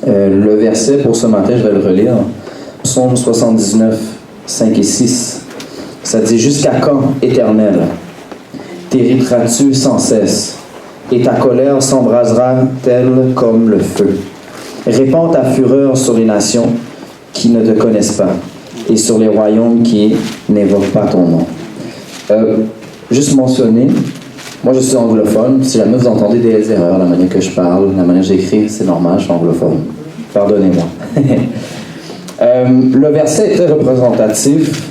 Le verset pour ce matin, je vais le relire. Psaume 79, 5 et 6. Ça dit « Jusqu'à quand, Éternel, t'hériteras-tu sans cesse, et ta colère s'embrasera-t-elle comme le feu? Répands ta fureur sur les nations qui ne te connaissent pas, et sur les royaumes qui n'évoquent pas ton nom. » Juste mentionner, moi je suis anglophone, si jamais vous entendez des erreurs, la manière que je parle, la manière que j'écris, c'est normal, je suis anglophone. Pardonnez-moi. Le verset est très représentatif.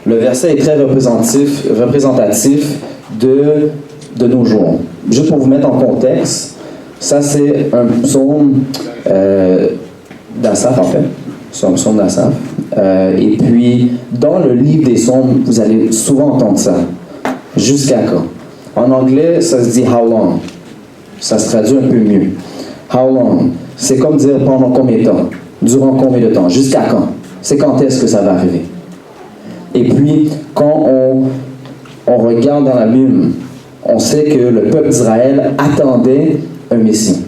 Le verset est très représentatif de nos jours. Juste pour vous mettre en contexte, ça c'est un psaume d'Asaph en fait. C'est un psaume d'Asaph. Et puis, dans le livre des psaumes, vous allez souvent entendre ça. Jusqu'à quand? En anglais, ça se dit « how long ». Ça se traduit un peu mieux. « How long ». C'est comme dire pendant combien de temps? Durant combien de temps? Jusqu'à quand? C'est quand est-ce que ça va arriver? Et puis, quand on regarde dans la Bible, on sait que le peuple d'Israël attendait un Messie.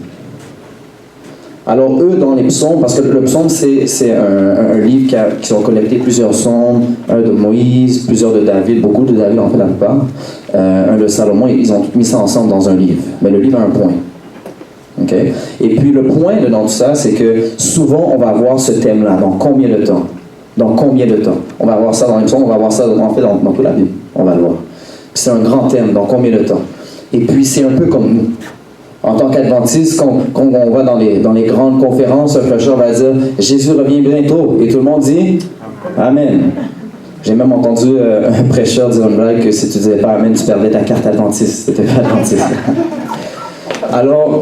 Alors eux, dans les psaumes, parce que le psaume, c'est un livre qui ont collecté plusieurs psaumes, un de Moïse, plusieurs de David, beaucoup de David en fait la plupart, un de Salomon, ils ont mis ça ensemble dans un livre. Mais le livre a un point. Okay? Et puis le point dedans tout ça, c'est que souvent on va avoir ce thème-là, dans combien de temps? Dans combien de temps? On va avoir ça dans les psaumes, on va avoir ça en fait dans toute la Bible, on va le voir. Puis c'est un grand thème, dans combien de temps? Et puis c'est un peu comme nous. En tant qu'adventiste, quand on va dans les grandes conférences, un prêcheur va dire « Jésus revient bientôt » et tout le monde dit « Amen ». J'ai même entendu un prêcheur dire une blague que si tu disais pas « Amen », tu perdais ta carte adventiste. C'était pas adventiste. Alors,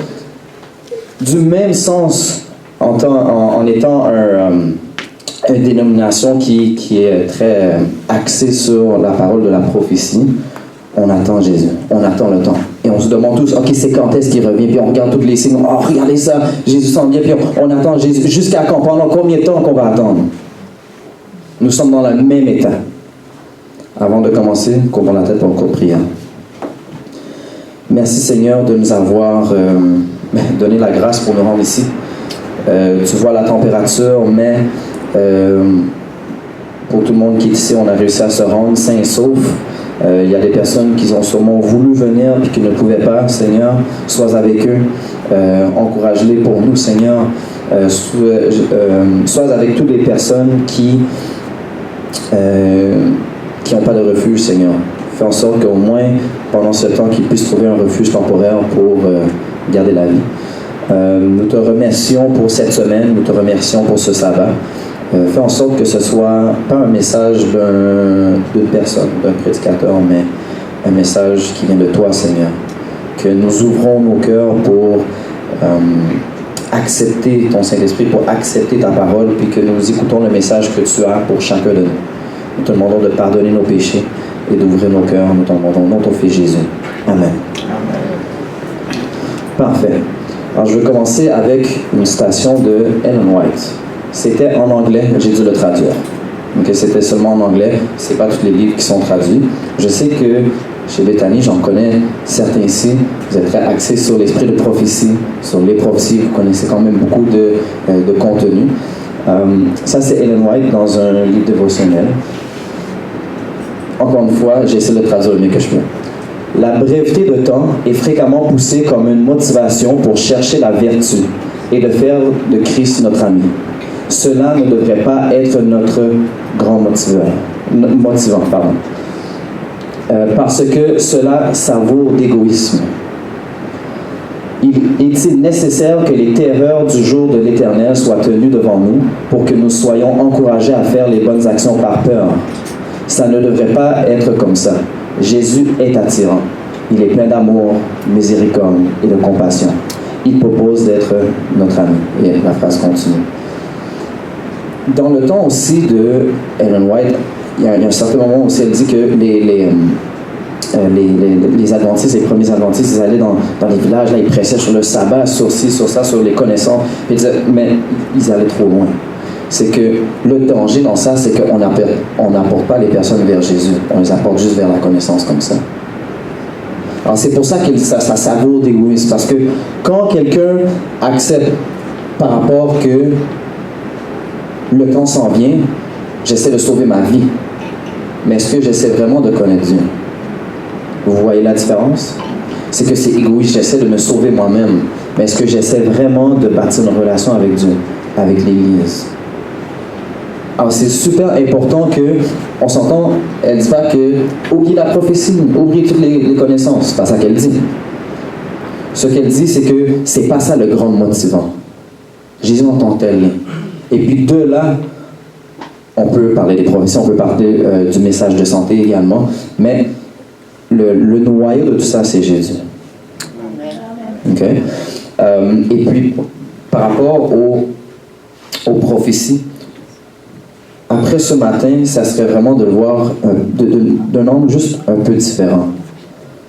du même sens, en étant une dénomination qui est très axée sur la parole de la prophétie, on attend Jésus, on attend le temps. Et on se demande tous, ok, c'est quand est-ce qu'il revient? Puis on regarde tous les signes, oh, regardez ça, Jésus s'en vient, puis on attend Jésus. Jusqu'à quand? Pendant combien de temps qu'on va attendre? Nous sommes dans le même état. Avant de commencer, couvrons la tête pour une courte prière. Merci Seigneur de nous avoir donné la grâce pour nous rendre ici. Tu vois la température, mais pour tout le monde qui est ici, on a réussi à se rendre sain et sauf. Il y a des personnes qui ont sûrement voulu venir et qui ne pouvaient pas. Seigneur, sois avec eux. Encourage-les pour nous, Seigneur. Sois avec toutes les personnes qui n'ont pas de refuge, Seigneur. Fais en sorte qu'au moins, pendant ce temps, qu'ils puissent trouver un refuge temporaire pour garder la vie. Nous te remercions pour cette semaine. Nous te remercions pour ce sabbat. Fais en sorte que ce soit pas un message d'une personne, d'un prédicateur, mais un message qui vient de toi, Seigneur. Que nous ouvrons nos cœurs pour accepter ton Saint-Esprit, pour accepter ta parole, puis que nous écoutons le message que tu as pour chacun de nous. Nous te demandons de pardonner nos péchés et d'ouvrir nos cœurs. Nous te demandons au nom de ton Fils Jésus. Amen. Parfait. Alors, je vais commencer avec une citation de Ellen White. C'était en anglais, j'ai dû le traduire. Donc, c'était seulement en anglais, c'est pas tous les livres qui sont traduits. Je sais que chez Bethany, j'en connais certains ici, vous êtes très axés sur l'esprit de prophétie, sur les prophéties, vous connaissez quand même beaucoup de contenu. Ça, c'est Ellen White dans un livre dévotionnel. Encore une fois, j'essaie de le traduire le mieux que je peux. La breveté de temps est fréquemment poussée comme une motivation pour chercher la vertu et de faire de Christ notre ami. Cela ne devrait pas être notre grand motivant. Parce que cela savoure d'égoïsme. Est-il nécessaire que les terreurs du jour de l'Éternel soient tenues devant nous pour que nous soyons encouragés à faire les bonnes actions par peur? Ça ne devrait pas être comme ça. Jésus est attirant. Il est plein d'amour, miséricorde et de compassion. Il propose d'être notre ami. Et la phrase continue. Dans le temps aussi de Ellen White, il y a un certain moment où elle dit que les adventistes, les premiers adventistes, ils allaient dans les villages, là, ils pressaient sur le sabbat, sur ci, sur ça, sur les connaissances, mais ils allaient trop loin. C'est que le danger dans ça, c'est qu'on n'apporte pas les personnes vers Jésus, on les apporte juste vers la connaissance comme ça. Alors c'est pour ça que ça savoure d'égoïsme, parce que quand quelqu'un accepte par rapport que le temps s'en vient, j'essaie de sauver ma vie, mais est-ce que j'essaie vraiment de connaître Dieu? Vous voyez la différence? C'est que c'est égoïste, j'essaie de me sauver moi-même, mais est-ce que j'essaie vraiment de bâtir une relation avec Dieu, avec l'Église? Alors c'est super important qu'on s'entend, elle ne dit pas que oubliez la prophétie, oubliez toutes les connaissances, c'est pas ça qu'elle dit. Ce qu'elle dit, c'est que c'est pas ça le grand motivant. Jésus en tant que tel. Et puis de là, on peut parler des prophéties, on peut parler du message de santé également, mais le noyau de tout ça, c'est Jésus. Okay? Et puis, par rapport aux prophéties, après ce matin, ça serait vraiment de le voir d'un angle juste un peu différent.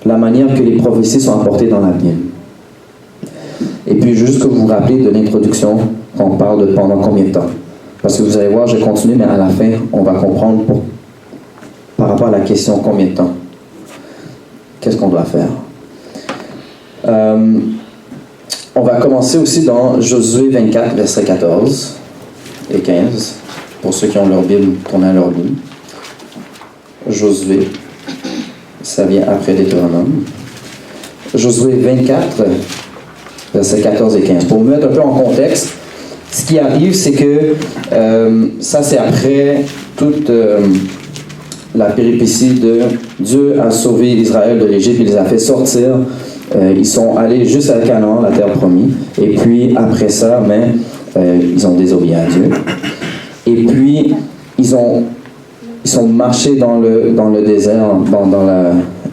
La manière que les prophéties sont apportées dans la Bible. Et puis, juste que vous vous rappelez de l'introduction, qu'on parle de pendant combien de temps. Parce que vous allez voir, je vais continuer, mais à la fin, on va comprendre par rapport à la question combien de temps. Qu'est-ce qu'on doit faire? On va commencer aussi dans Josué 24, versets 14 et 15. Pour ceux qui ont leur Bible, tournez à leur Bible. Josué, ça vient après Deutéronome. Josué 24, versets 14 et 15. Pour vous mettre un peu en contexte, ce qui arrive, c'est que ça, c'est après toute la péripétie de Dieu a sauvé Israël de l'Égypte, il les a fait sortir. Ils sont allés juste à Canaan, la terre promise. Et puis, après ça, ils ont désobéi à Dieu. Et puis, ils sont marchés dans le désert,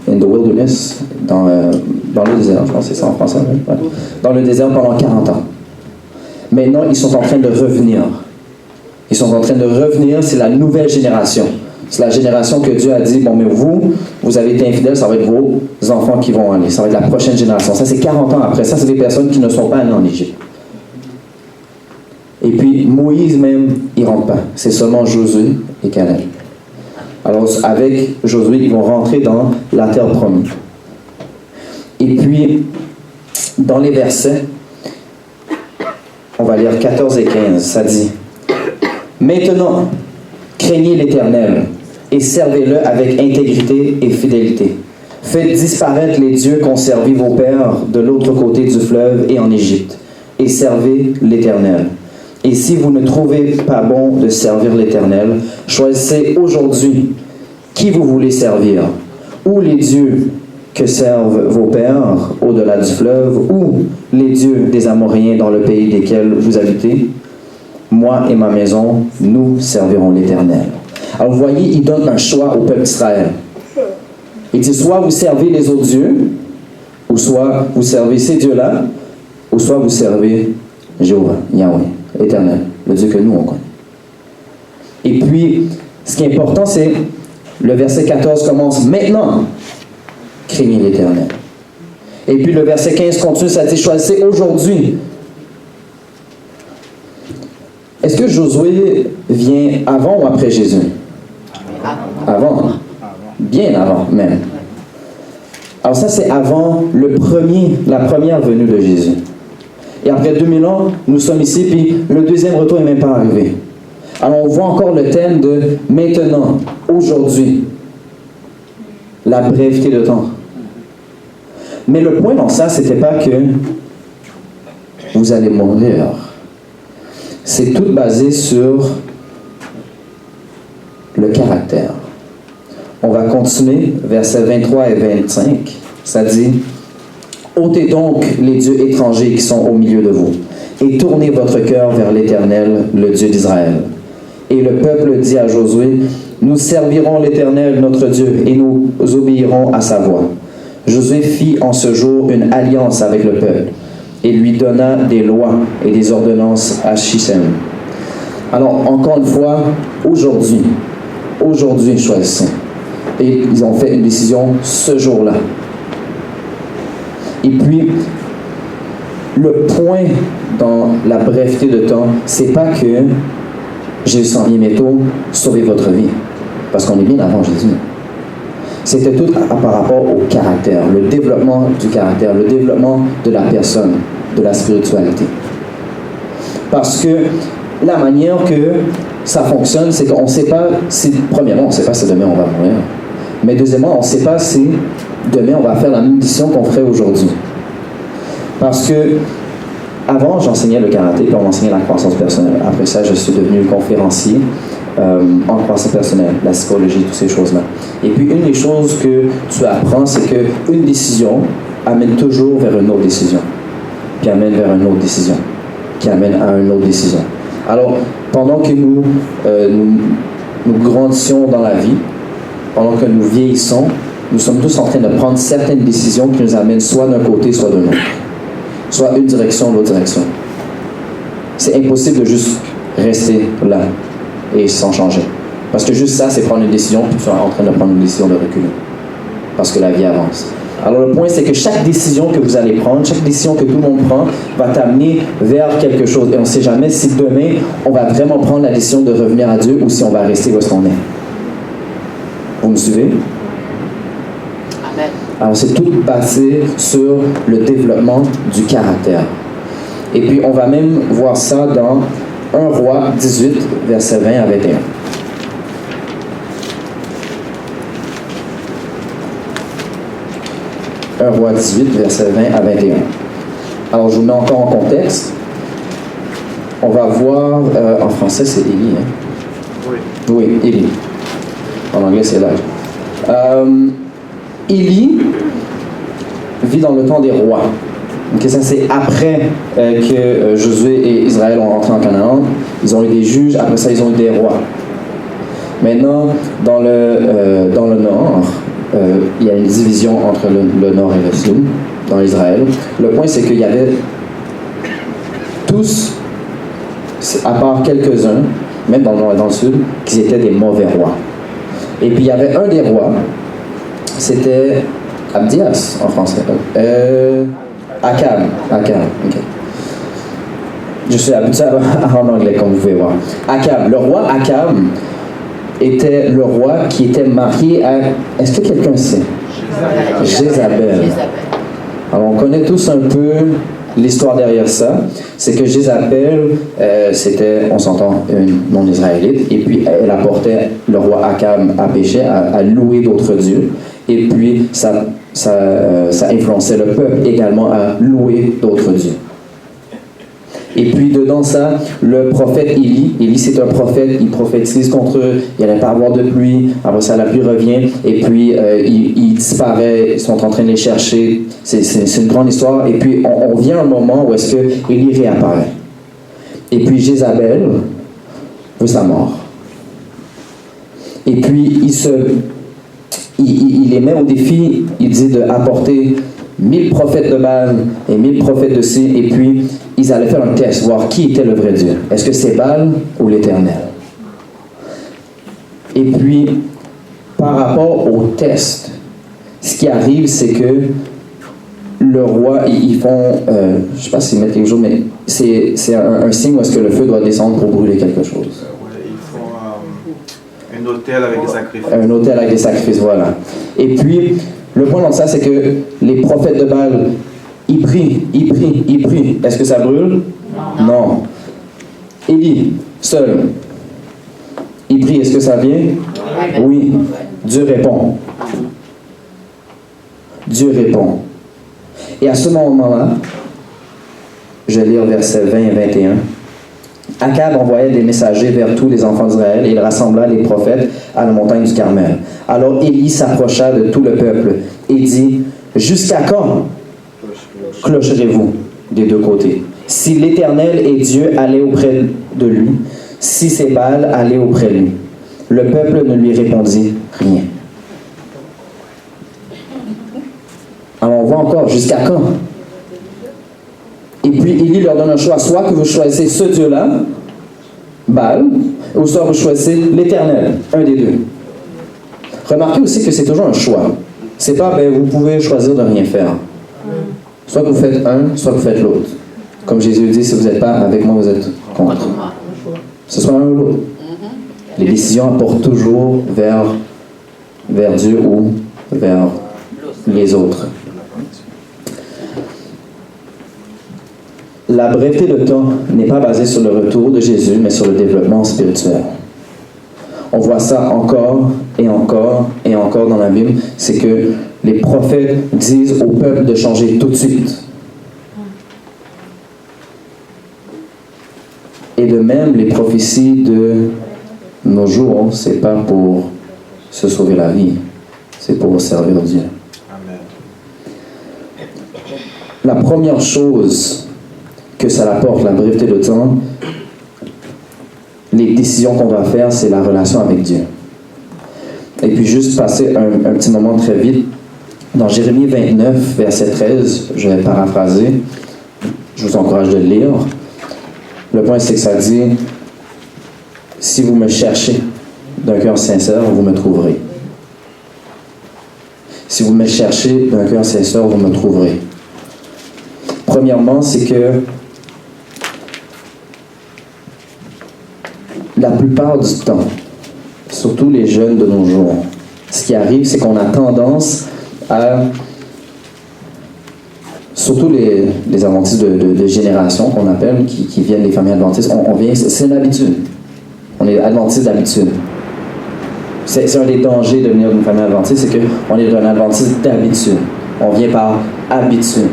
in the wilderness, dans le désert, je pense que c'est ça en français, ouais. Dans le désert pendant 40 ans. Maintenant, ils sont en train de revenir. Ils sont en train de revenir, c'est la nouvelle génération. C'est la génération que Dieu a dit, bon, mais vous avez été infidèles, ça va être vos enfants qui vont aller. Ça va être la prochaine génération. Ça, c'est 40 ans après. Ça, c'est des personnes qui ne sont pas allées en Égypte. Et puis, Moïse même, il ne rentre pas. C'est seulement Josué et Caleb. Alors, avec Josué, ils vont rentrer dans la terre promise. Et puis, dans les versets, on va lire 14 et 15, ça dit « Maintenant, craignez l'Éternel et servez-le avec intégrité et fidélité. Faites disparaître les dieux qu'ont servi vos pères de l'autre côté du fleuve et en Égypte, et servez l'Éternel. Et si vous ne trouvez pas bon de servir l'Éternel, choisissez aujourd'hui qui vous voulez servir, ou les dieux que servent vos pères au-delà du fleuve, ou les dieux des Amoréens dans le pays desquels vous habitez. Moi et ma maison, nous servirons l'Éternel. » Alors vous voyez, il donne un choix au peuple d'Israël. Il dit soit vous servez les autres dieux, ou soit vous servez ces dieux-là, ou soit vous servez Jéhovah, Yahweh, l'Éternel, le Dieu que nous on connaît. Et puis, ce qui est important, c'est le verset 14 commence « Maintenant, craignez l'Éternel. » Et puis le verset 15 continue, ça dit « Choisissez aujourd'hui. » Est-ce que Josué vient avant ou après Jésus? Avant. Bien avant, même. Alors ça, c'est avant la première venue de Jésus. Et après 2000 ans, nous sommes ici, puis le deuxième retour n'est même pas arrivé. Alors on voit encore le thème de maintenant, aujourd'hui. La brèveté de temps. Mais le point dans ça, c'était pas que vous allez mourir. C'est tout basé sur le caractère. On va continuer, versets 23 et 25. Ça dit « Ôtez donc les dieux étrangers qui sont au milieu de vous, et tournez votre cœur vers l'Éternel, le Dieu d'Israël. » Et le peuple dit à Josué, « Nous servirons l'Éternel, notre Dieu, et nous obéirons à sa voix. » Josué fit en ce jour une alliance avec le peuple, et lui donna des lois et des ordonnances à Shittim. Alors, encore une fois, aujourd'hui, choisissons. Et ils ont fait une décision ce jour-là. Et puis, le point dans la brèveté de temps, c'est pas que Jésus s'en vient bientôt sauver votre vie, parce qu'on est bien avant Jésus. C'était tout par rapport au caractère, le développement du caractère, le développement de la personne, de la spiritualité. Parce que la manière que ça fonctionne, c'est qu'on ne sait pas si, premièrement, on ne sait pas si demain on va mourir. Mais deuxièmement, on ne sait pas si demain on va faire la même décision qu'on ferait aujourd'hui. Parce que avant, j'enseignais le karaté, puis on enseignait la croissance personnelle. Après ça, je suis devenu conférencier en croissance personnelle, la psychologie, toutes ces choses-là. Et puis, une des choses que tu apprends, c'est qu'une décision amène toujours vers une autre décision, puis amène vers une autre décision, qui amène à une autre décision. Alors, pendant que nous grandissions dans la vie, pendant que nous vieillissons, nous sommes tous en train de prendre certaines décisions qui nous amènent soit d'un côté, soit de l'autre. Soit une direction, l'autre direction. C'est impossible de juste rester là et sans changer. Parce que juste ça, c'est prendre une décision, puis tu es en train de prendre une décision de reculer. Parce que la vie avance. Alors le point, c'est que chaque décision que vous allez prendre, chaque décision que tout le monde prend, va t'amener vers quelque chose. Et on ne sait jamais si demain, on va vraiment prendre la décision de revenir à Dieu ou si on va rester où est-ce qu'on est. Vous me suivez? Amen. Alors, c'est tout basé sur le développement du caractère. Et puis, on va même voir ça dans 1 Roi 18, versets 20 à 21. 1 Roi 18, versets 20 à 21. Alors, je vous mets encore en contexte. On va voir, en français, c'est Élie. Hein? Oui, Élie. En anglais, c'est l'âge. Élie vit dans le temps des rois. Okay, ça, c'est après que Josué et Israël ont rentré en Canaan. Ils ont eu des juges, après ça, ils ont eu des rois. Maintenant, dans le nord, il y a une division entre le nord et le sud, dans Israël. Le point, c'est qu'il y avait tous, à part quelques-uns, même dans le nord et dans le sud, qui étaient des mauvais rois. Et puis, il y avait un des rois, c'était Abdias en français. Akab. Okay. Je suis habitué en anglais, comme vous pouvez voir. Akab. Le roi Akab était le roi qui était marié à... Est-ce que quelqu'un sait? Jézabel. Alors, on connaît tous un peu l'histoire derrière ça. C'est que Jézabel, c'était, on s'entend, une non-israélite, et puis elle apportait le roi Akab à pécher, à louer d'autres dieux. Et puis, ça influençait le peuple également à louer d'autres dieux. Et puis, dedans ça, le prophète Élie, c'est un prophète, il prophétise contre eux, il n'allait pas avoir de pluie, après ça, la pluie revient, et puis il disparaît, ils sont en train de les chercher. C'est une grande histoire. Et puis, on vient à un moment où est-ce que Élie réapparaît. Et puis, Jézabel veut sa mort. Et puis, il les met au défi, il dit d'apporter 1000 prophètes de Baal et 1000 prophètes de ci, et puis ils allaient faire un test, voir qui était le vrai Dieu. Est-ce que c'est Baal ou l'Éternel? Et puis, par rapport au test, ce qui arrive, c'est que le roi, ils font, je ne sais pas s'ils mettent quelque chose, mais c'est un signe où est-ce que le feu doit descendre pour brûler quelque chose. Un autel avec des sacrifices. Un autel avec des sacrifices, voilà. Et puis, le point dans ça, c'est que les prophètes de Baal, ils prient. Est-ce que ça brûle? Non. Élie, seul, il prie. Est-ce que ça vient? Oui. Dieu répond. Dieu répond. Et à ce moment-là, je vais lire versets 20 et 21. Akab envoyait des messagers vers tous les enfants d'Israël et il rassembla les prophètes à la montagne du Carmel. Alors Élie s'approcha de tout le peuple et dit: « Jusqu'à quand clocherez-vous des deux côtés? Si l'Éternel est Dieu, allez auprès de lui. Si c'est Baal, allez auprès de lui. » Le peuple ne lui répondit rien. Alors on voit encore, jusqu'à quand? Et puis Élie leur donne un choix, soit que vous choisissez ce Dieu-là, Baal, ou soit vous choisissez l'Éternel, un des deux. Remarquez aussi que c'est toujours un choix. C'est pas, vous pouvez choisir de rien faire. Soit que vous faites un, soit que vous faites l'autre. Comme Jésus dit, si vous n'êtes pas avec moi, vous êtes contre. Ce soit un ou l'autre. Les décisions apportent toujours vers Dieu ou vers les autres. La breveté de temps n'est pas basée sur le retour de Jésus, mais sur le développement spirituel. On voit ça encore et encore et encore dans la Bible. C'est que les prophètes disent au peuple de changer tout de suite. Et de même, les prophéties de nos jours, c'est pas pour se sauver la vie, c'est pour servir Dieu. Amen. La première chose que ça apporte, la breveté de temps, les décisions qu'on doit faire, c'est la relation avec Dieu. Et puis juste passer un petit moment très vite. Dans Jérémie 29, verset 13, je vais paraphraser, je vous encourage de le lire. Le point, c'est que ça dit « Si vous me cherchez d'un cœur sincère, vous me trouverez. Si vous me cherchez d'un cœur sincère, vous me trouverez. » Premièrement, c'est que la plupart du temps, surtout les jeunes de nos jours, ce qui arrive, c'est qu'on a tendance à, surtout les adventistes de génération qu'on appelle, qui viennent des familles adventistes, on vient, c'est une habitude. On est adventiste d'habitude. C'est un des dangers de venir d'une famille adventiste, c'est qu'on est un adventiste d'habitude. On vient par habitude.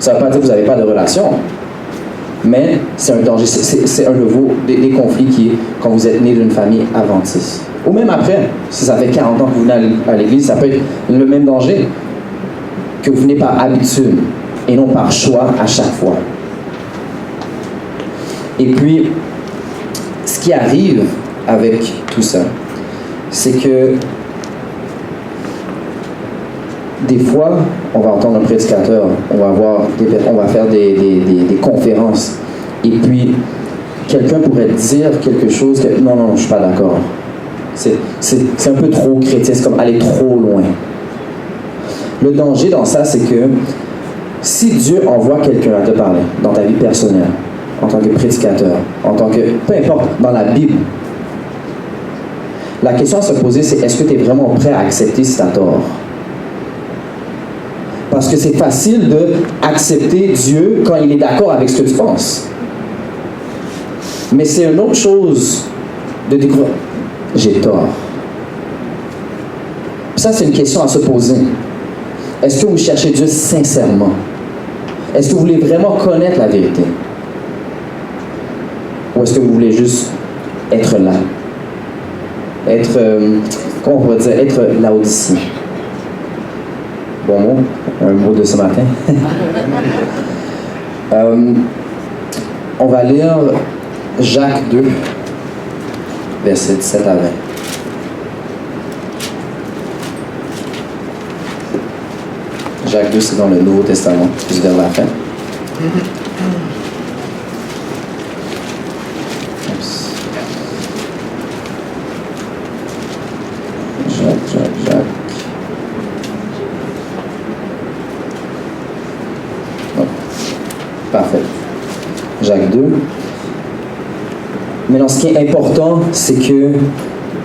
Ça ne veut pas dire que vous n'avez pas de relation, mais c'est un danger, c'est un nouveau des conflits qui est quand vous êtes né d'une famille adventiste. Ou même après, si ça fait 40 ans que vous venez à l'église, ça peut être le même danger, que vous venez par habitude et non par choix à chaque fois. Et puis, ce qui arrive avec tout ça, c'est que des fois, on va entendre un prédicateur, on va faire des conférences, et puis quelqu'un pourrait dire quelque chose que non, je ne suis pas d'accord. C'est un peu trop chrétien, c'est comme aller trop loin. Le danger dans ça, c'est que si Dieu envoie quelqu'un à te parler dans ta vie personnelle, en tant que prédicateur, en tant que, peu importe, dans la Bible, la question à se poser, c'est est-ce que tu es vraiment prêt à accepter si tu as tort? Parce que c'est facile d'accepter Dieu quand il est d'accord avec ce que tu penses. Mais c'est une autre chose de découvrir. J'ai tort. Ça, c'est une question à se poser. Est-ce que vous cherchez Dieu sincèrement? Est-ce que vous voulez vraiment connaître la vérité? Ou est-ce que vous voulez juste être là? Être, comment on pourrait dire, être Laodicée. Bon mot, un mot de ce matin. On va lire Jacques 2, versets 17 à 20. Jacques 2, c'est dans le Nouveau Testament, plus vers la fin. Jacques. Oh. Parfait. Jacques 2. Maintenant, ce qui est important, c'est que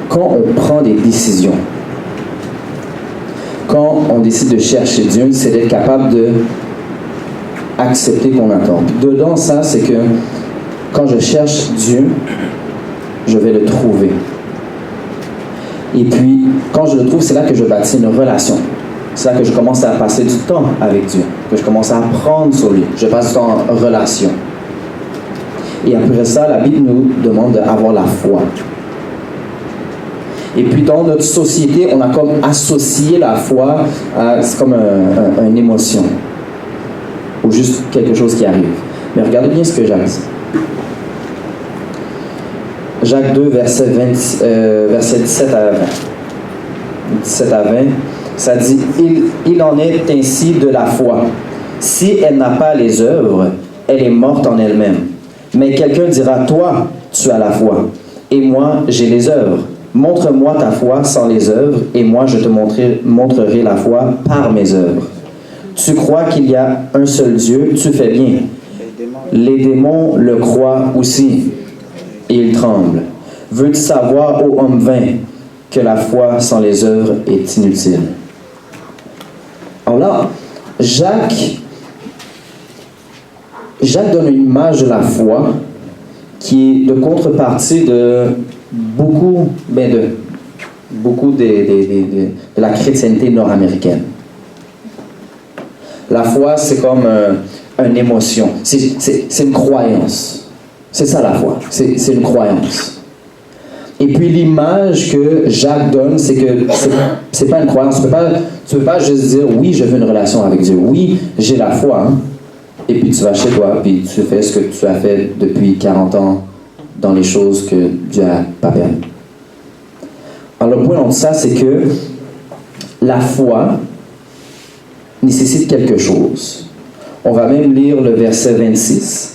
quand on prend des décisions, quand on décide de chercher Dieu, c'est d'être capable de accepter qu'on attend. Dedans, ça, c'est que quand je cherche Dieu, je vais le trouver. Et puis, quand je le trouve, c'est là que je bâtis une relation. C'est là que je commence à passer du temps avec Dieu, que je commence à apprendre sur lui. Je passe du temps en relation. Et après ça, la Bible nous demande d'avoir la foi. Et puis dans notre société, on a comme associé la foi à, c'est comme une émotion. Ou juste quelque chose qui arrive. Mais regardez bien ce que Jacques dit. Jacques 2, verset 17 à 20. 17 à 20, ça dit « Il en est ainsi de la foi. Si elle n'a pas les œuvres, elle est morte en elle-même. Mais quelqu'un dira « Toi, tu as la foi, et moi, j'ai les œuvres. Montre-moi ta foi sans les œuvres, et moi, je te montrerai la foi par mes œuvres. Tu crois qu'il y a un seul Dieu, tu fais bien. Les démons le croient aussi, et ils tremblent. Veux-tu savoir, ô homme vain, que la foi sans les œuvres est inutile. Alors là, Jacques donne une image de la foi qui est de contrepartie de beaucoup de la chrétienté nord-américaine. La foi, c'est comme une émotion, c'est une croyance. C'est ça la foi, c'est une croyance. Et puis l'image que Jacques donne, c'est que c'est pas une croyance. Tu peux pas juste dire oui, je veux une relation avec Dieu. Oui, j'ai la foi. Hein? Et puis tu vas chez toi, puis tu fais ce que tu as fait depuis 40 ans dans les choses que Dieu n'a pas permis. Alors le point de ça, c'est que la foi nécessite quelque chose. On va même lire le verset 26.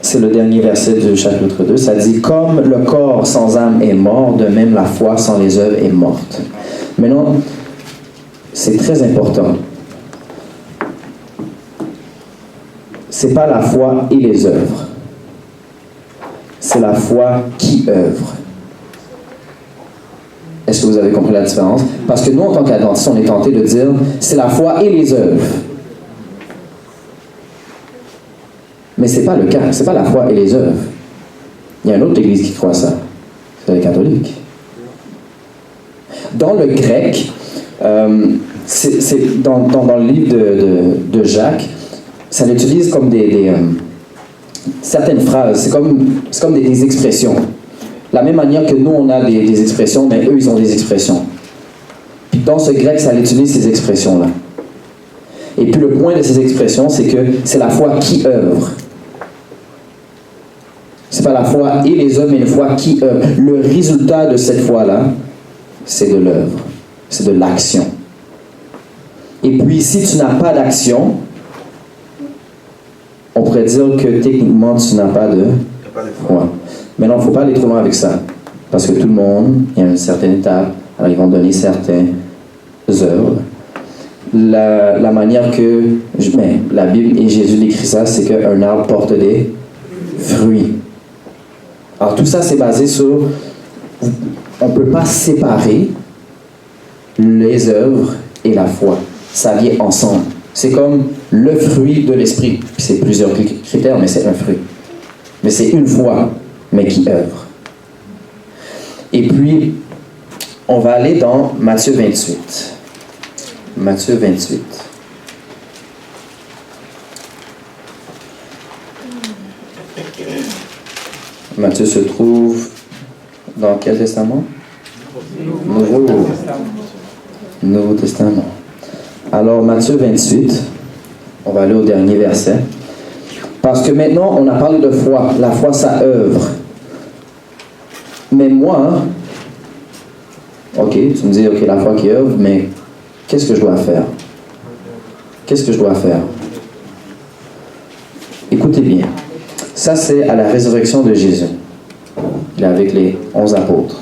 C'est le dernier verset du chapitre 2. Ça dit « Comme le corps sans âme est mort, de même la foi sans les œuvres est morte. » Maintenant, c'est très important. C'est pas la foi et les œuvres. C'est la foi qui œuvre. Est-ce que vous avez compris la différence? Parce que nous, en tant qu'adventistes, on est tenté de dire c'est la foi et les œuvres. Mais ce n'est pas le cas. Ce n'est pas la foi et les œuvres. Il y a une autre église qui croit ça. C'est les catholiques. Dans le grec, c'est dans le livre de Jacques, ça l'utilise comme certaines phrases. C'est comme des expressions. De la même manière que nous, on a des expressions, mais eux, ils ont des expressions. Puis dans ce grec, ça utilise ces expressions-là. Et puis le point de ces expressions, c'est que c'est la foi qui œuvre. C'est pas la foi et les œuvres, mais une foi qui œuvre. Le résultat de cette foi-là, c'est de l'œuvre. C'est de l'action. Et puis, si tu n'as pas d'action, on pourrait dire que techniquement, tu n'as pas de foi. Mais non, il ne faut pas aller trop loin avec ça. Parce que tout le monde, il y a une certaine étape, alors ils vont donner certaines œuvres. La manière que la Bible et Jésus décrit ça, c'est qu'un arbre porte des fruits. Alors tout ça, c'est basé sur... On ne peut pas séparer les œuvres et la foi. Ça vient ensemble. C'est comme le fruit de l'esprit. Puis c'est plusieurs critères, mais c'est un fruit. Mais c'est une foi, mais qui œuvre. Et puis, on va aller dans Matthieu 28. Matthieu 28. Matthieu se trouve dans quel testament? Nouveau Testament. Alors, Matthieu 28, on va aller au dernier verset. Parce que maintenant, on a parlé de foi. La foi, ça œuvre. Mais moi, ok, tu me dis, ok, la foi qui œuvre, mais qu'est-ce que je dois faire? Qu'est-ce que je dois faire? Écoutez bien. Ça, c'est à la résurrection de Jésus. Il est avec les 11 apôtres.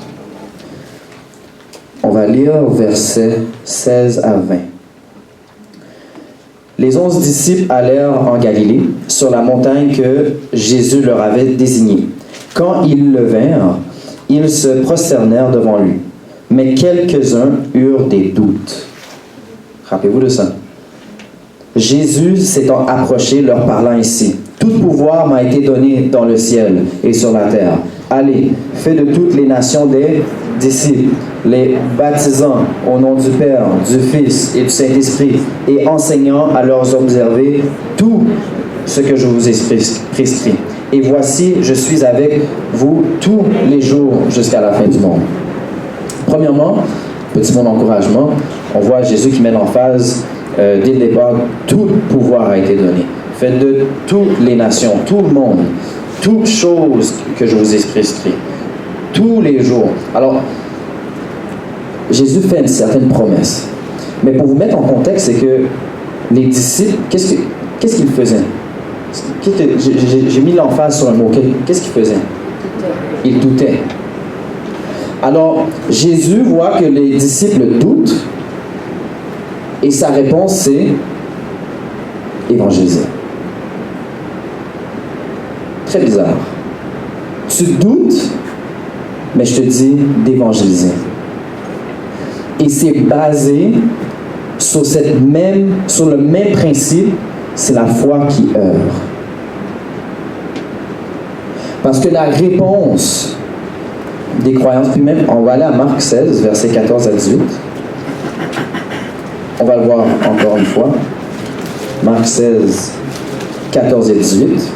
On va lire versets 16 à 20. Les 11 disciples allèrent en Galilée, sur la montagne que Jésus leur avait désignée. Quand ils le vinrent, ils se prosternèrent devant lui. Mais quelques-uns eurent des doutes. Rappelez-vous de ça. Jésus s'étant approché, leur parlant ainsi. « Tout pouvoir m'a été donné dans le ciel et sur la terre. Allez, faites de toutes les nations des disciples, les baptisant au nom du Père, du Fils et du Saint-Esprit, et enseignant à leur observer tout ce que je vous ai prescrit. Et voici, je suis avec vous tous les jours jusqu'à la fin du monde. » Premièrement, petit mot d'encouragement, on voit Jésus qui met en phase, dès le départ, tout pouvoir a été donné. Faites de toutes les nations, tout le monde, toutes choses que je vous ai prescrites, tous les jours. Alors, Jésus fait une certaine promesse. Mais pour vous mettre en contexte, c'est que les disciples, qu'est-ce qu'ils faisaient? J'ai mis l'emphase sur un mot. Qu'est-ce qu'ils faisaient? Ils doutaient. Alors, Jésus voit que les disciples doutent, et sa réponse, c'est évangéliser. Très bizarre. Tu doutes, mais je te dis d'évangéliser. Et c'est basé sur le même principe, c'est la foi qui œuvre. Parce que la réponse des croyances, puis même, on va aller à Marc 16, versets 14 à 18. On va le voir encore une fois. Marc 16, 14 et 18.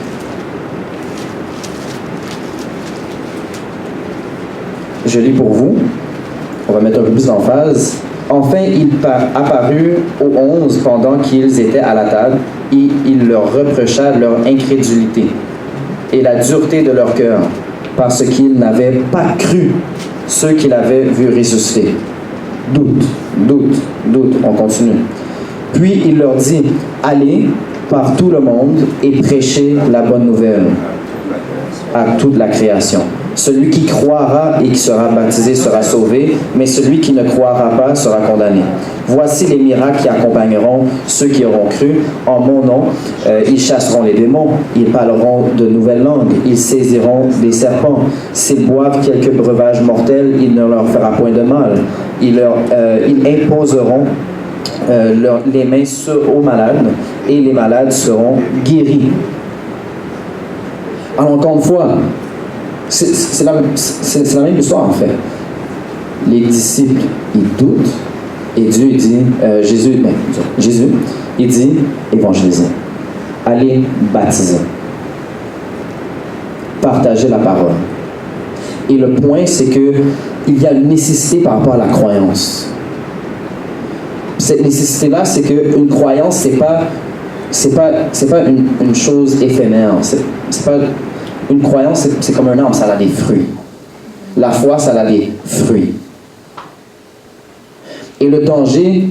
Je lis pour vous. On va mettre un peu plus d'emphase. Enfin, il apparut aux 11 pendant qu'ils étaient à la table, et il leur reprocha leur incrédulité et la dureté de leur cœur, parce qu'ils n'avaient pas cru ceux qu'il avait vus ressusciter. Doute. On continue. Puis il leur dit, allez par tout le monde et prêchez la bonne nouvelle à toute la création. Celui qui croira et qui sera baptisé sera sauvé, mais celui qui ne croira pas sera condamné. Voici les miracles qui accompagneront ceux qui auront cru. En mon nom, ils chasseront les démons, ils parleront de nouvelles langues, ils saisiront des serpents. S'ils boivent quelques breuvages mortels, il ne leur fera point de mal. Ils imposeront les mains aux malades, et les malades seront guéris. Alors encore une fois, c'est la même histoire en fait. Les disciples, ils doutent, et Dieu il dit, Jésus, il dit, évangélisez, allez baptiser, partagez la parole. Et le point, c'est que il y a une nécessité par rapport à la croyance. Cette nécessité-là, c'est qu'une croyance, c'est pas une chose éphémère. C'est pas une croyance, c'est comme un arbre, ça a des fruits. La foi, ça a des fruits. Et le danger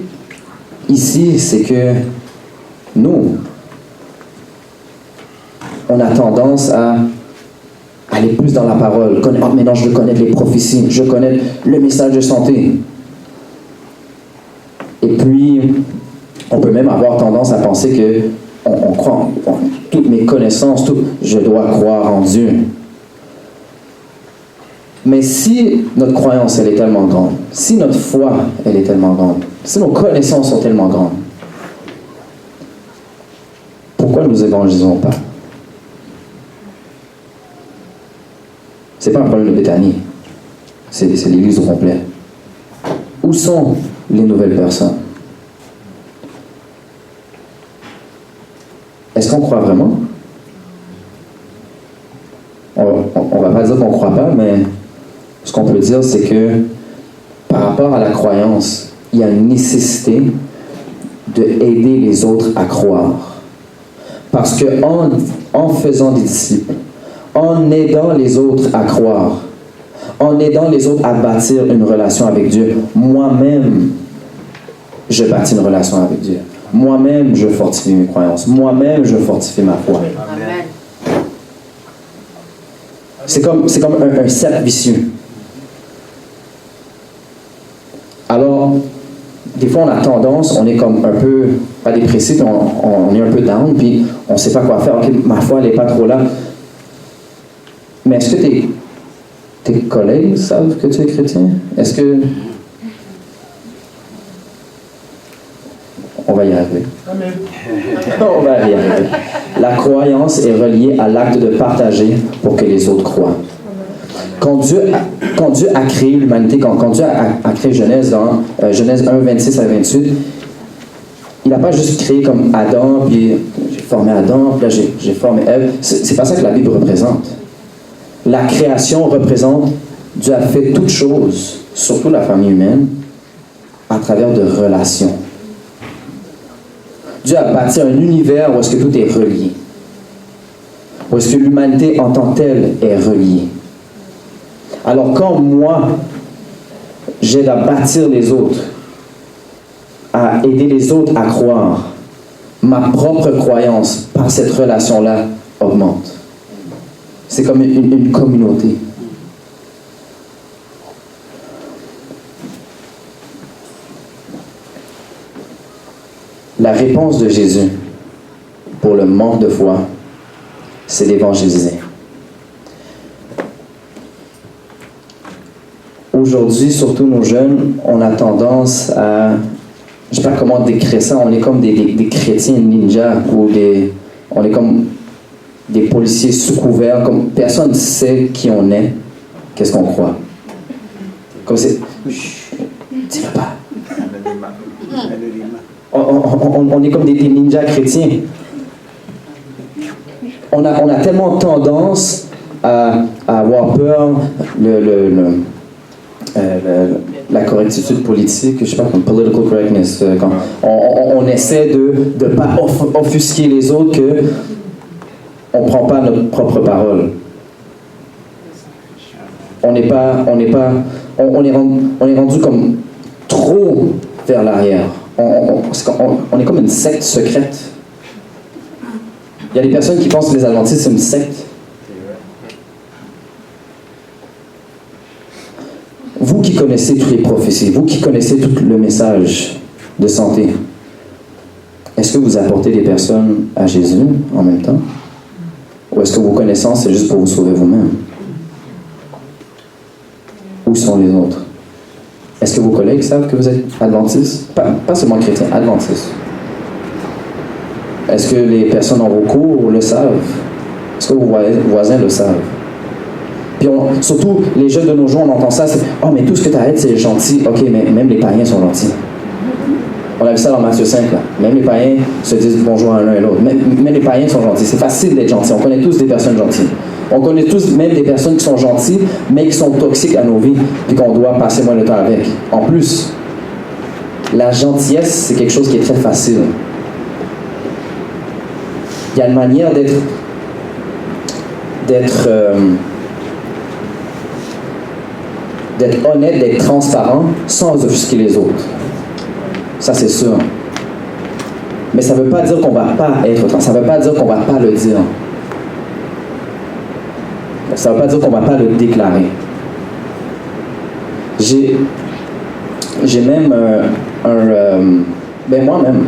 ici, c'est que nous, on a tendance à aller plus dans la parole. Oh, mais non, je veux connaître les prophéties, je veux connaître le message de santé. Et puis, on peut même avoir tendance à penser que on croit en toutes mes connaissances, je dois croire en Dieu. Mais si notre croyance, elle est tellement grande, si notre foi, elle est tellement grande, si nos connaissances sont tellement grandes, pourquoi nous évangélisons pas? C'est pas un problème de Béthanie. C'est l'Église au complet. Où sont les nouvelles personnes? Est-ce qu'on croit vraiment? On va pas dire qu'on ne croit pas, mais ce qu'on peut dire, c'est que par rapport à la croyance, il y a une nécessité d'aider les autres à croire. Parce que en faisant des disciples, en aidant les autres à croire, en aidant les autres à bâtir une relation avec Dieu, moi-même, je bâtis une relation avec Dieu. Moi-même, je fortifie mes croyances. Moi-même, je fortifie ma foi. Amen. C'est comme un cercle vicieux. Alors, des fois, on a tendance, on est comme un peu, pas dépressif, on est un peu down, puis on ne sait pas quoi faire. Ok, ma foi, elle n'est pas trop là. Mais est-ce que tes collègues savent que tu es chrétien? Est-ce que... On va y arriver. Amen. On va y arriver. La croyance est reliée à l'acte de partager pour que les autres croient. Quand Dieu a créé l'humanité, quand Dieu a créé Genèse, dans Genèse 1, 26 à 28, il n'a pas juste créé comme Adam, puis j'ai formé Adam, puis là j'ai formé Ève. C'est pas ça que la Bible représente. La création représente Dieu a fait toutes choses, surtout la famille humaine, à travers de relations. Dieu a bâti un univers où est-ce que tout est relié. Où est-ce que l'humanité en tant que telle est reliée. Alors quand moi, j'aide à bâtir les autres, à aider les autres à croire, ma propre croyance par cette relation-là augmente. C'est comme une communauté. La réponse de Jésus pour le manque de foi, c'est d'évangéliser. aujourd'hui, surtout nos jeunes, on a tendance à, je sais pas comment décrire ça, on est comme des chrétiens ninjas, ou on est comme des policiers sous couvert, comme personne ne sait qui on est, qu'est-ce qu'on croit. Comme c'est, dis-le pas. On est comme des ninjas chrétiens. On a tellement tendance à avoir peur, la correctitude politique, je sais pas, comme political correctness, quand on essaie de ne pas offusquer les autres, que on prend pas notre propre parole. On est rendu comme trop vers l'arrière. On est comme une secte secrète. Il y a des personnes qui pensent que les Adventistes, c'est une secte. Vous qui connaissez toutes les prophéties, vous qui connaissez tout le message de santé, est-ce que vous apportez des personnes à Jésus en même temps? Ou est-ce que vos connaissances, c'est juste pour vous sauver vous-même? Où sont les autres? Est-ce que vos collègues savent que vous êtes adventistes? Pas seulement chrétiens, adventistes. Est-ce que les personnes dans vos cours le savent? Est-ce que vos voisins le savent? Puis surtout, les jeunes de nos jours, on entend ça, c'est « Oh, mais tout ce que tu arrêtes, c'est gentil. » OK, mais même les païens sont gentils. On a vu ça dans Matthieu 5, là. Même les païens se disent bonjour à l'un et l'autre. Même les païens sont gentils. C'est facile d'être gentil. On connaît tous des personnes gentilles. On connaît tous même des personnes qui sont gentilles, mais qui sont toxiques à nos vies, puis qu'on doit passer moins de temps avec. En plus, la gentillesse, c'est quelque chose qui est très facile. Il y a une manière d'être honnête, d'être transparent, sans offusquer les autres. Ça, c'est sûr. Mais ça ne veut pas dire qu'on ne va pas être transparent. Ça ne veut pas dire qu'on ne va pas le dire. Ça ne veut pas dire qu'on ne va pas le déclarer. J'ai même moi-même,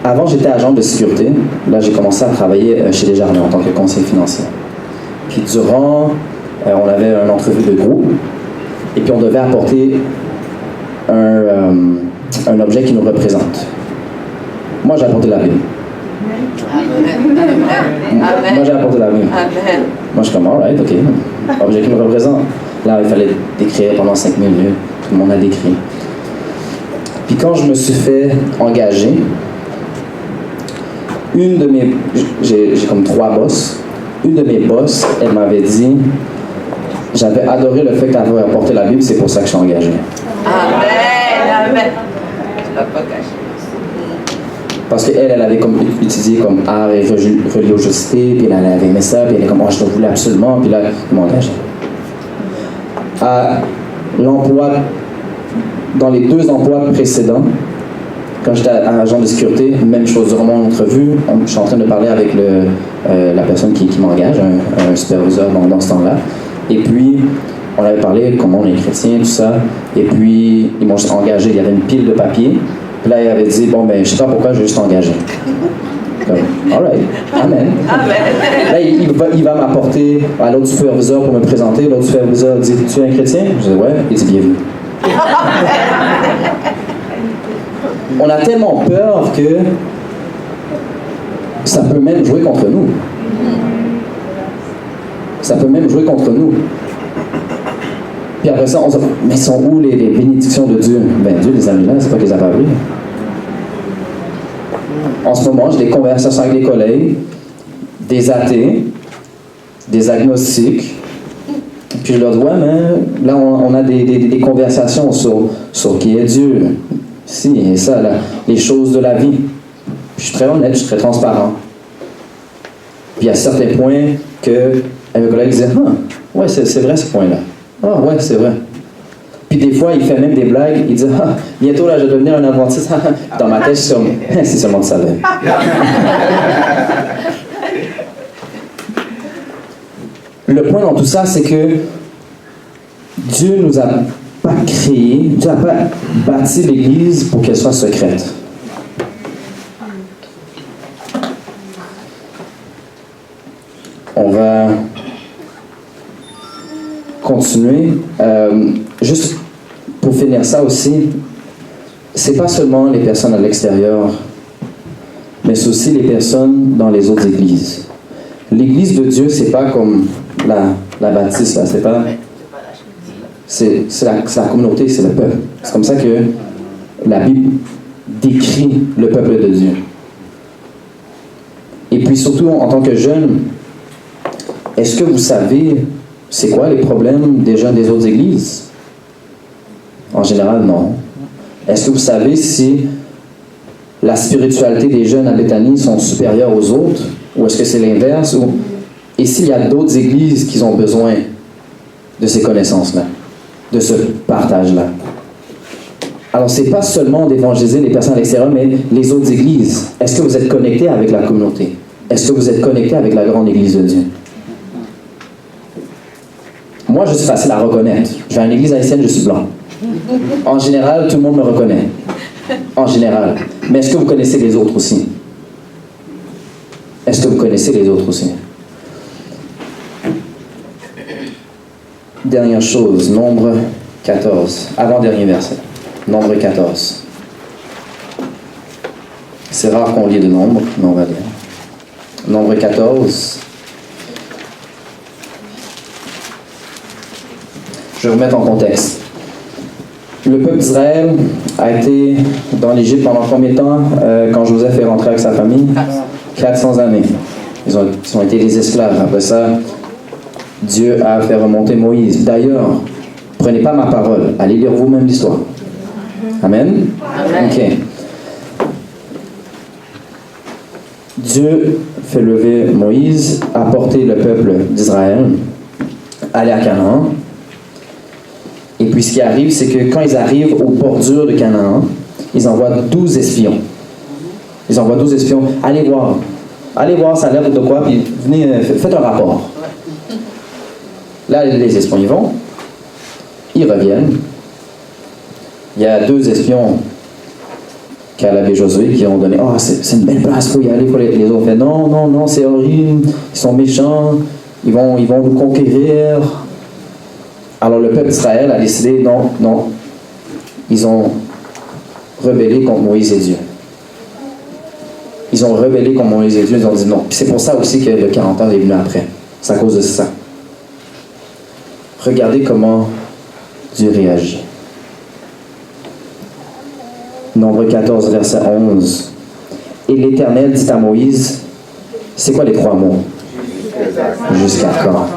avant j'étais agent de sécurité. Là, j'ai commencé à travailler chez Desjardins en tant que conseiller financier. Puis durant, on avait une entrevue de groupe, et puis on devait apporter un objet qui nous représente. Moi, j'ai apporté la Bible. Moi, j'ai apporté la Bible. Moi, je suis comme, alright, ok. Objet qui me représente. Là, il fallait décrire pendant 5 minutes. Tout le monde a décrit. Puis quand je me suis fait engager, j'ai comme 3 boss. Une de mes boss, elle m'avait dit, j'avais adoré le fait que tu avais apporté la Bible, c'est pour ça que je suis engagé. Amen. Parce qu'elle avait comme étudié comme art et religiosité, puis elle avait aimé ça, puis elle est comme, oh, je le voulais absolument, puis là, elle m'a engagé. À l'emploi, dans les 2 emplois précédents, quand j'étais agent de sécurité, même chose durant mon entrevue, je suis en train de parler avec la personne qui m'engage, un superviseur dans ce temps-là, et puis on avait parlé comment on est chrétien, tout ça, et puis ils m'ont engagé, il y avait une pile de papier. Puis là, il avait dit, bon, ben, je sais pas pourquoi, je vais juste t'engager. All right, amen. Là, il va m'apporter à l'autre superviseur pour me présenter. L'autre superviseur dit, tu es un chrétien? Je dis, ouais. Il dit, bienvenue. On a tellement peur que ça peut même jouer contre nous. Ça peut même jouer contre nous. Puis après ça, on se dit, mais sont où les bénédictions de Dieu? Ben Dieu les a mis là, c'est pas qu'ils les a pas pris. En ce moment, j'ai des conversations avec des collègues, des athées, des agnostiques. Puis je leur dis, ouais, mais là, on a des conversations sur qui est Dieu, si et ça, là, les choses de la vie. Puis je suis très honnête, je suis très transparent. Puis il y a certains points que mes collègues disaient, ah, ouais, c'est vrai ce point-là. Ah, ouais, c'est vrai. Puis des fois, il fait même des blagues. Il dit, ah, bientôt, là, je vais devenir un adventiste. Dans ma tête, je suis comme, si seulement tu savais. Le point dans tout ça, c'est que Dieu nous a pas créé, Dieu n'a pas bâti l'Église pour qu'elle soit secrète. On va continuer. Juste pour finir ça aussi, c'est pas seulement les personnes à l'extérieur, mais c'est aussi les personnes dans les autres églises. L'église de Dieu, c'est pas comme la baptiste, là, c'est pas... C'est la communauté, c'est le peuple. C'est comme ça que la Bible décrit le peuple de Dieu. Et puis surtout, en tant que jeune, est-ce que vous savez c'est quoi les problèmes des jeunes des autres églises? En général, non. Est-ce que vous savez si la spiritualité des jeunes à Béthanie sont supérieures aux autres? Ou est-ce que c'est l'inverse? Et s'il y a d'autres églises qui ont besoin de ces connaissances-là, de ce partage-là? Alors, ce n'est pas seulement d'évangéliser les personnes à l'extérieur, mais les autres églises. Est-ce que vous êtes connectés avec la communauté? Est-ce que vous êtes connectés avec la grande église de Dieu? Moi, je suis facile à reconnaître. Je vais à une église haïtienne, je suis blanc. En général, tout le monde me reconnaît. En général. Mais est-ce que vous connaissez les autres aussi? Est-ce que vous connaissez les autres aussi? Dernière chose, Nombre 14. Avant-dernier verset. Nombre 14. C'est rare qu'on lit de Nombre, mais on va lire. Nombre 14. Je vais remettre en contexte. Le peuple d'Israël a été dans l'Égypte pendant combien de temps quand Joseph est rentré avec sa famille? 400 années. Ils ont été des esclaves. Après ça, Dieu a fait remonter Moïse. D'ailleurs, prenez pas ma parole, allez lire vous-même l'histoire. Amen? Amen. OK. Dieu fait lever Moïse, apporter le peuple d'Israël, aller à Canaan. Et puis ce qui arrive, c'est que quand ils arrivent aux bordures de Canaan, ils envoient 12 espions. Ils envoient 12 espions. Allez voir. Allez voir, ça a l'air de quoi, puis venez, faites un rapport. Là, les espions y vont. Ils reviennent. Il y a 2 espions Caleb et Josué qui ont donné « Ah, c'est une belle place, il faut y aller. » Les autres ont fait « Non, non, non, c'est horrible. Ils sont méchants. Ils vont nous conquérir. » Alors le peuple d'Israël a décidé, non, non. Ils ont rebellé contre Moïse et Dieu. Ils ont rebellé contre Moïse et Dieu. Ils ont dit non. Puis c'est pour ça aussi que le 40 ans est venu après. C'est à cause de ça. Regardez comment Dieu réagit. Nombre 14, verset 11. Et l'Éternel dit à Moïse, c'est quoi les 3 mots? Jusqu'à quand?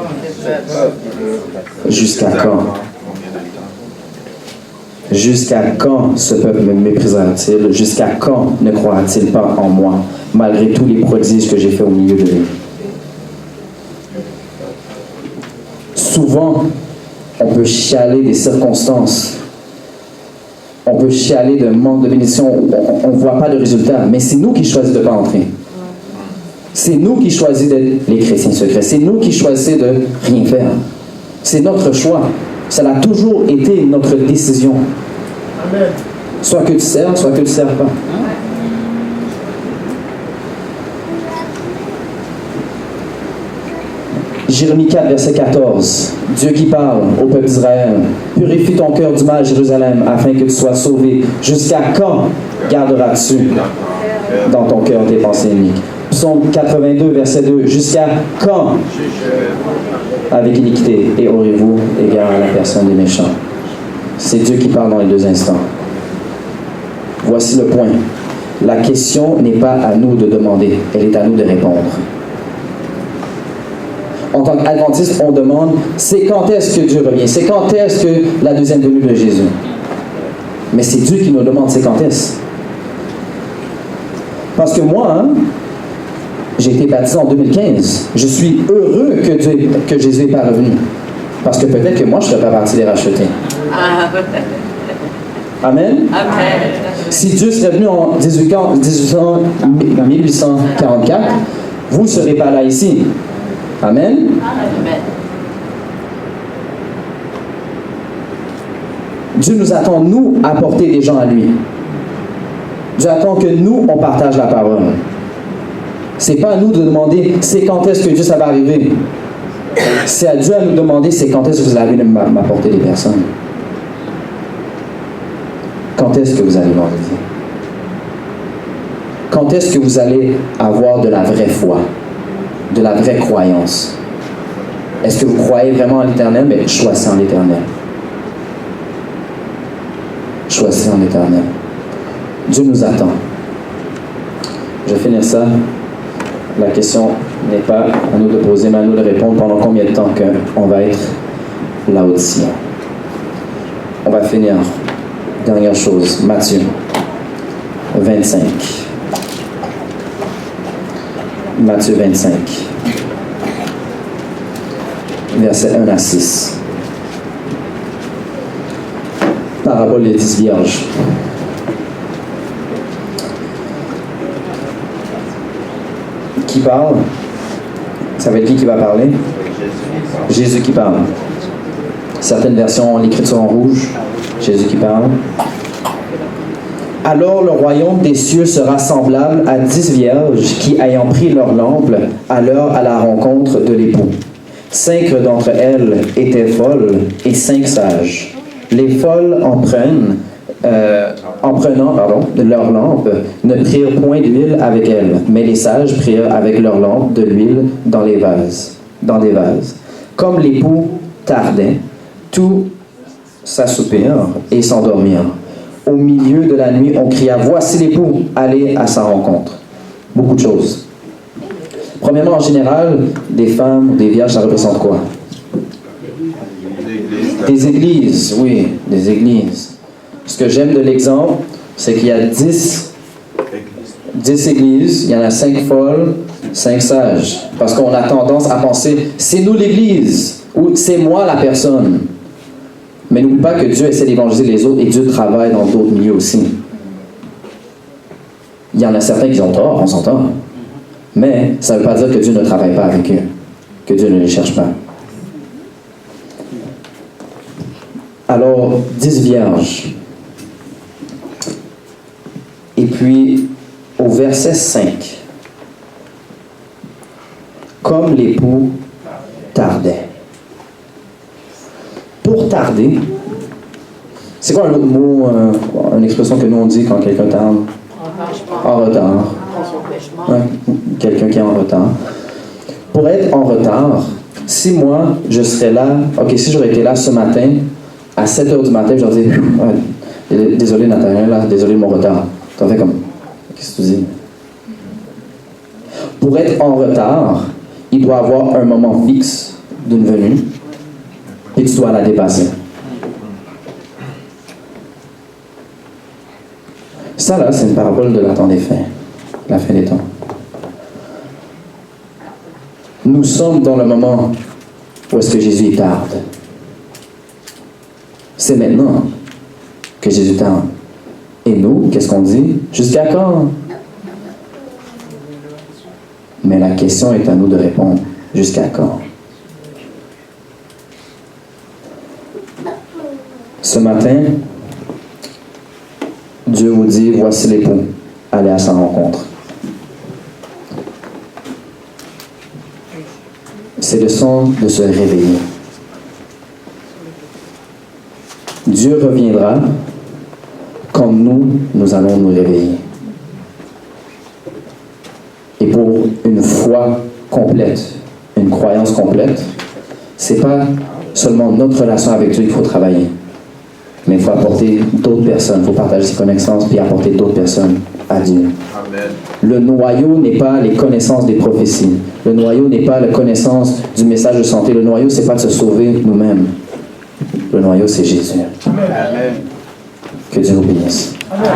Jusqu'à quand? Jusqu'à quand ce peuple me méprisera-t-il? Jusqu'à quand ne croira-t-il pas en moi, malgré tous les prodiges que j'ai faits au milieu de lui? Souvent, on peut chialer des circonstances. On peut chialer d'un manque de bénédiction. On ne voit pas de résultat. Mais c'est nous qui choisissons de ne pas entrer. C'est nous qui choisissons d'être les chrétiens secrets. C'est nous qui choisissons de rien faire. C'est notre choix. Ça a toujours été notre décision. Amen. Soit que tu sers, soit que tu ne sers pas. Jérémie 4, verset 14. Dieu qui parle au peuple d'Israël. Purifie ton cœur du mal, Jérusalem, afin que tu sois sauvé. Jusqu'à quand garderas-tu dans ton cœur tes pensées iniques? Psaume 82, verset 2. Jusqu'à quand avec iniquité et aurez-vous égard à la personne des méchants? C'est Dieu qui parle dans les 2 instants. Voici le point. La question n'est pas à nous de demander, elle est à nous de répondre. En tant qu'adventiste, on demande, c'est quand est-ce que Dieu revient? C'est quand est-ce que la deuxième venue de Jésus? Mais c'est Dieu qui nous demande, c'est quand est-ce? Parce que moi, j'ai été baptisé en 2015. Je suis heureux que Jésus n'est pas revenu. Parce que peut-être que moi, je ne serais pas parti des racheter. Amen? Amen. Si Dieu serait venu en 1844, vous ne serez pas là ici. Amen? Amen. Dieu nous attend, nous, à porter des gens à lui. Dieu attend que nous, on partage la parole. C'est pas à nous de demander, c'est quand est-ce que Dieu, ça va arriver. C'est à Dieu à nous demander, c'est quand est-ce que vous allez m'apporter des personnes? Quand est-ce que vous allez m'enlever? Quand est-ce que vous allez avoir de la vraie foi, de la vraie croyance? Est-ce que vous croyez vraiment en l'Éternel? Mais choisissez en l'Éternel. Choisissez en l'Éternel. Dieu nous attend. Je vais finir ça. La question n'est pas à nous de poser, mais à nous de répondre pendant combien de temps qu'on va être Laodicien. On va finir. Dernière chose, Matthieu 25. Matthieu 25. Versets 1 à 6. Parabole des 10 vierges. Qui parle? Ça va être qui va parler? Jésus qui parle. Certaines versions ont l'écriture en rouge. Jésus qui parle. Alors le royaume des cieux sera semblable à 10 vierges qui, ayant pris leur lampe, allèrent à la rencontre de l'époux. 5 d'entre elles étaient folles et 5 sages. Les folles en prenant leur lampe, ne prirent point d'huile avec elles, mais les sages prirent avec leur lampe de l'huile dans des vases. Comme l'époux tardait, tous s'assoupirent et s'endormirent. Au milieu de la nuit, on cria « Voici l'époux, allez à sa rencontre ». Beaucoup de choses. Premièrement, en général, des femmes, des vierges, ça représente quoi? Des églises, oui, des églises. Ce que j'aime de l'exemple, c'est qu'il y a 10 églises, il y en a 5 folles, 5 sages. Parce qu'on a tendance à penser, c'est nous l'église, ou c'est moi la personne. Mais n'oublie pas que Dieu essaie d'évangéliser les autres et Dieu travaille dans d'autres milieux aussi. Il y en a certains qui ont tort, on s'entend. Mais ça ne veut pas dire que Dieu ne travaille pas avec eux, que Dieu ne les cherche pas. Alors, 10 vierges. Et puis, au verset 5, comme l'époux tardait. Pour tarder, c'est quoi un autre mot, une expression que nous on dit quand quelqu'un tarde? En retard. Ouais, quelqu'un qui est en retard. Pour être en retard, si moi, je serais là, ok, si j'aurais été là ce matin, à 7h du matin, je leur dis, ouais, désolé Nathanaël, là, désolé de mon retard. T'en fais comme, qu'est-ce que tu dis? Pour être en retard, il doit avoir un moment fixe d'une venue, et tu dois la dépasser. Ça, là, c'est une parabole de la temps des fins, la fin des temps. Nous sommes dans le moment où est-ce que Jésus tarde. C'est maintenant que Jésus tarde. Et nous, qu'est-ce qu'on dit? Jusqu'à quand? Mais la question est à nous de répondre. Jusqu'à quand? Ce matin, Dieu vous dit, voici l'époux, allez à sa rencontre. C'est le temps de se réveiller. Dieu reviendra quand nous allons nous réveiller. Et pour une foi complète, une croyance complète, c'est pas seulement notre relation avec Dieu qu'il faut travailler. Mais il faut apporter d'autres personnes, il faut partager ses connaissances puis apporter d'autres personnes à Dieu. Amen. Le noyau n'est pas les connaissances des prophéties. Le noyau n'est pas la connaissance du message de santé. Le noyau, c'est pas de se sauver nous-mêmes. Le noyau, c'est Jésus. Amen. Que Dieu vous bénisse. Amen.